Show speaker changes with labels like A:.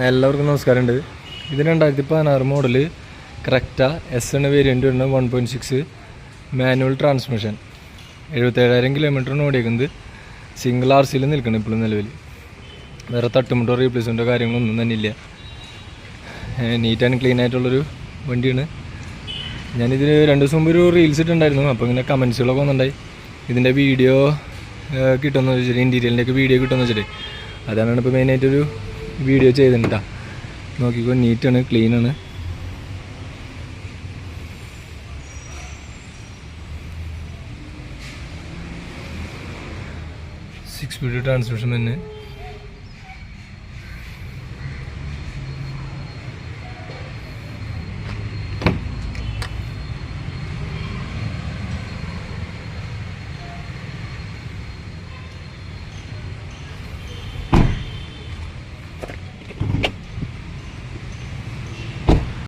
A: എല്ലാവർക്കും നമസ്കാരമുണ്ട്. ഇത് 2016 മോഡല് കറക്റ്റ എസ് എന്ന വേരിയൻ്റ് വരുന്ന 1.6 മാനുവൽ ട്രാൻസ്മിഷൻ. 77,000 കിലോമീറ്ററിന് ഓടിയേക്കുന്നത്. സിംഗിൾ RCയിൽ നിൽക്കണം ഇപ്പോഴും നിലവിൽ. വേറെ തട്ടുമുട്ടോ റീപ്ലേസ്മെൻറ്റോ കാര്യങ്ങളൊന്നും തന്നെ ഇല്ല. നീറ്റ് ആൻഡ് ക്ലീൻ ആയിട്ടുള്ളൊരു വണ്ടിയാണ്. ഞാനിതിന് 2 ദിവസം മുമ്പ് ഒരു റീൽസ് ഇട്ടുണ്ടായിരുന്നു. അപ്പോൾ ഇങ്ങനെ കമൻസുകളൊക്കെ വന്നിട്ടുണ്ടായി, ഇതിൻ്റെ വീഡിയോ കിട്ടുമെന്ന് വെച്ചിട്ട്, ഇൻറ്റീരിയലിൻ്റെയൊക്കെ വീഡിയോ കിട്ടുമെന്ന് വെച്ചിട്ട്. അതാണ് ഇപ്പോൾ മെയിനായിട്ടൊരു വീഡിയോ ചെയ്തിട്ടാ. നോക്കിക്കോ, നീറ്റാണ്, ക്ലീനാണ്. സിക്സ് സ്പീഡ് ട്രാൻസ്മിഷൻ തന്നെ.